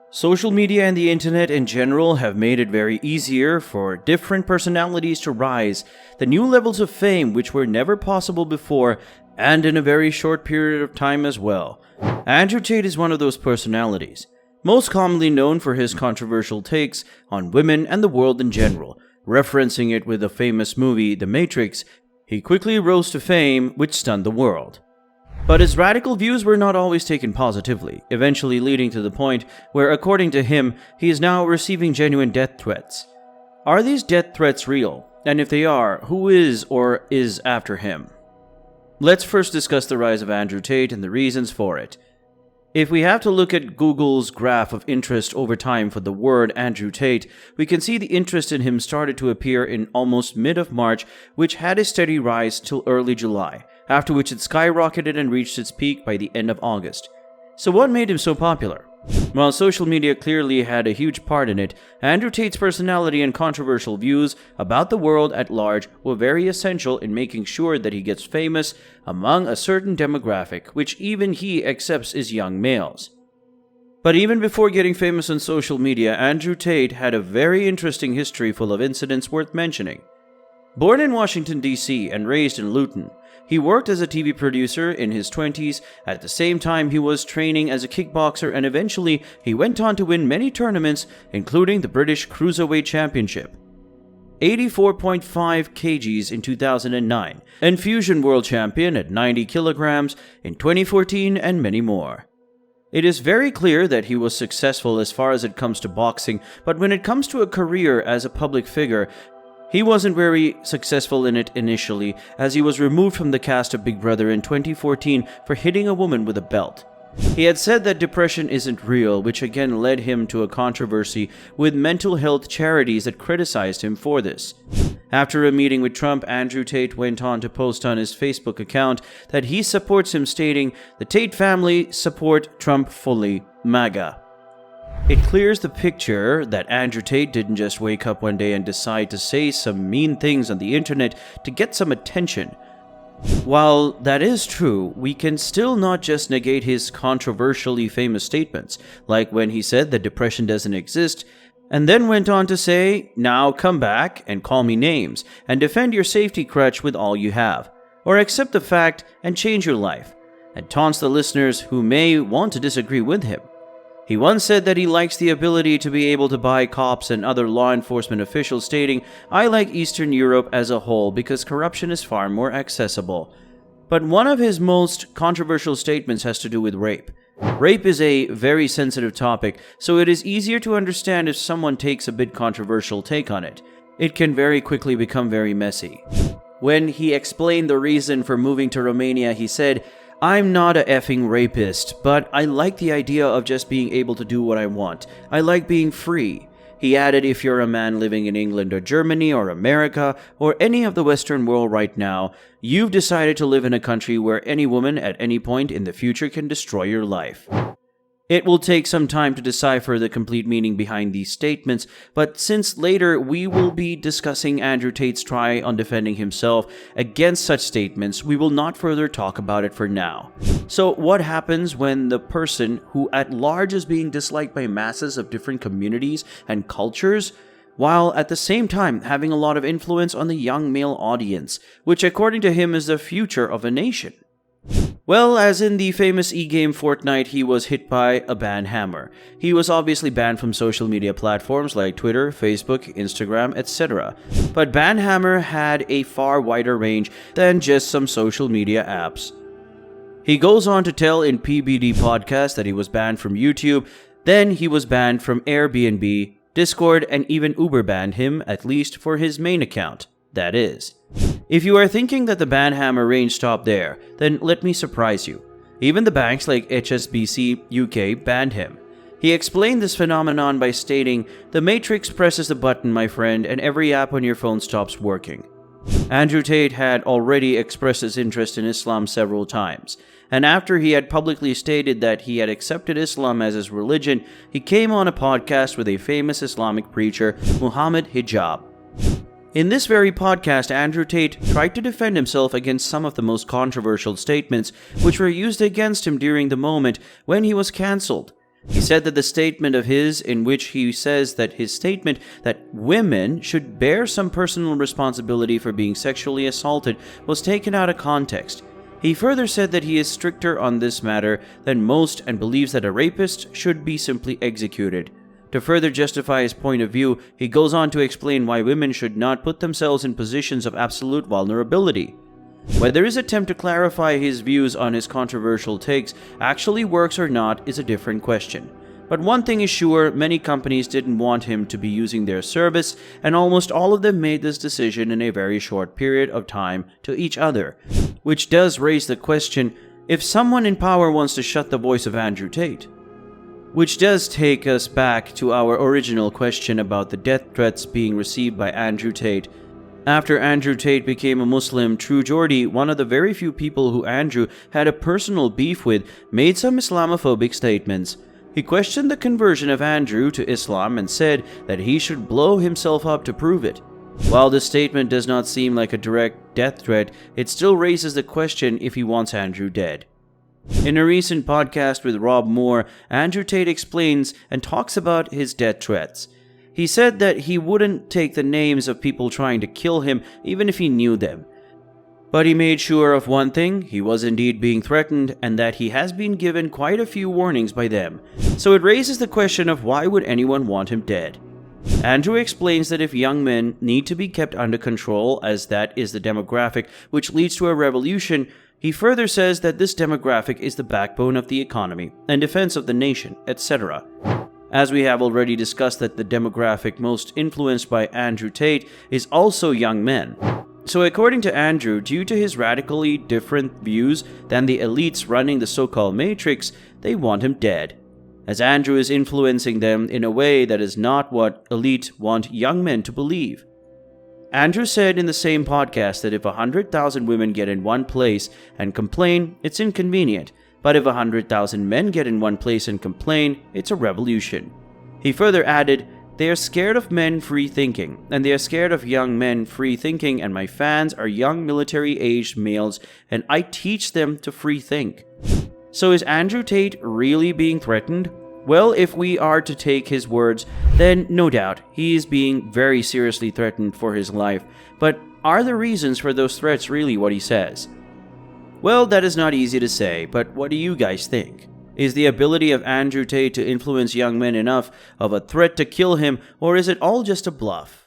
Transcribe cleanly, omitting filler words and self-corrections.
Social media and the internet in general have made it very easier for different personalities to rise the new levels of fame which were never possible before, and in a very short period of time as well. Andrew Tate is one of those personalities, most commonly known for his controversial takes on women and the world in general. Referencing it with the famous movie The Matrix, he quickly rose to fame, which stunned the world. But his radical views were not always taken positively, eventually leading to the point where, according to him, he is now receiving genuine death threats. Are these death threats real? And if they are, who is or is after him? Let's first discuss the rise of Andrew Tate and the reasons for it. If we have to look at Google's graph of interest over time for the word Andrew Tate, we can see the interest in him started to appear in almost mid of March, which had a steady rise till early July, after which it skyrocketed and reached its peak by the end of August. So what made him so popular? While social media clearly had a huge part in it, Andrew Tate's personality and controversial views about the world at large were very essential in making sure that he gets famous among a certain demographic, which even he accepts is young males. But even before getting famous on social media, Andrew Tate had a very interesting history full of incidents worth mentioning. Born in Washington, D.C. and raised in Luton, he worked as a TV producer in his 20s. At the same time, he was training as a kickboxer, and eventually he went on to win many tournaments, including the British Cruiserweight Championship, 84.5 kgs in 2009, Enfusion World Champion at 90 kilograms in 2014, and many more. It is very clear that he was successful as far as it comes to boxing, but when it comes to a career as a public figure, he wasn't very successful in it initially, as he was removed from the cast of Big Brother in 2014 for hitting a woman with a belt. He had said that depression isn't real, which again led him to a controversy with mental health charities that criticized him for this. After a meeting with Trump, Andrew Tate went on to post on his Facebook account that he supports him, stating, "The Tate family support Trump fully, MAGA." It clears the picture that Andrew Tate didn't just wake up one day and decide to say some mean things on the internet to get some attention. While that is true, we can still not just negate his controversially famous statements, like when he said that depression doesn't exist, and then went on to say, "Now come back and call me names, and defend your safety crutch with all you have, or accept the fact and change your life," and taunts the listeners who may want to disagree with him. He once said that he likes the ability to be able to buy cops and other law enforcement officials, stating, "I like Eastern Europe as a whole because corruption is far more accessible." But one of his most controversial statements has to do with rape. Rape is a very sensitive topic, so it is easier to understand if someone takes a bit controversial take on it. It can very quickly become very messy. When he explained the reason for moving to Romania, he said, "I'm not a effing rapist, but I like the idea of just being able to do what I want. I like being free." He added, "If you're a man living in England or Germany or America or any of the Western world right now, you've decided to live in a country where any woman at any point in the future can destroy your life." It will take some time to decipher the complete meaning behind these statements, but since later we will be discussing Andrew Tate's try on defending himself against such statements, we will not further talk about it for now. So what happens when the person who at large is being disliked by masses of different communities and cultures, while at the same time having a lot of influence on the young male audience, which according to him is the future of a nation? Well, as in the famous e-game Fortnite, he was hit by a ban hammer. He was obviously banned from social media platforms like Twitter, Facebook, Instagram, etc. But Banhammer had a far wider range than just some social media apps. He goes on to tell in PBD podcast that he was banned from YouTube, then he was banned from Airbnb, Discord, and even Uber banned him, at least for his main account, that is. If you are thinking that the banhammer range stopped there, then let me surprise you. Even the banks like HSBC UK banned him. He explained this phenomenon by stating, "The Matrix presses the button, my friend, and every app on your phone stops working." Andrew Tate had already expressed his interest in Islam several times, and after he had publicly stated that he had accepted Islam as his religion, he came on a podcast with a famous Islamic preacher, Muhammad Hijab. In this very podcast, Andrew Tate tried to defend himself against some of the most controversial statements which were used against him during the moment when he was cancelled. He said that the statement of his, in which he says that his statement that women should bear some personal responsibility for being sexually assaulted, was taken out of context. He further said that he is stricter on this matter than most and believes that a rapist should be simply executed. To further justify his point of view, he goes on to explain why women should not put themselves in positions of absolute vulnerability. Whether his attempt to clarify his views on his controversial takes actually works or not is a different question. But one thing is sure, many companies didn't want him to be using their service, and almost all of them made this decision in a very short period of time to each other. Which does raise the question, if someone in power wants to shut the voice of Andrew Tate? Which does take us back to our original question about the death threats being received by Andrew Tate. After Andrew Tate became a Muslim, True Geordie, one of the very few people who Andrew had a personal beef with, made some Islamophobic statements. He questioned the conversion of Andrew to Islam and said that he should blow himself up to prove it. While this statement does not seem like a direct death threat, it still raises the question if he wants Andrew dead. In a recent podcast with Rob Moore, Andrew Tate explains and talks about his death threats. He said that he wouldn't take the names of people trying to kill him even if he knew them. But he made sure of one thing, he was indeed being threatened and that he has been given quite a few warnings by them. So it raises the question of why would anyone want him dead? Andrew explains that if young men need to be kept under control, as that is the demographic which leads to a revolution, he further says that this demographic is the backbone of the economy and defense of the nation, etc. As we have already discussed that the demographic most influenced by Andrew Tate is also young men. So according to Andrew, due to his radically different views than the elites running the so-called Matrix, they want him dead. As Andrew is influencing them in a way that is not what elite want young men to believe. Andrew said in the same podcast that if 100,000 women get in one place and complain, it's inconvenient. But if 100,000 men get in one place and complain, it's a revolution. He further added, they are scared of men free thinking, and they are scared of young men free thinking, and my fans are young military-aged males, and I teach them to free think. So is Andrew Tate really being threatened? Well, if we are to take his words, then no doubt he is being very seriously threatened for his life. But are the reasons for those threats really what he says? Well, that is not easy to say, but what do you guys think? Is the ability of Andrew Tate to influence young men enough of a threat to kill him, or is it all just a bluff?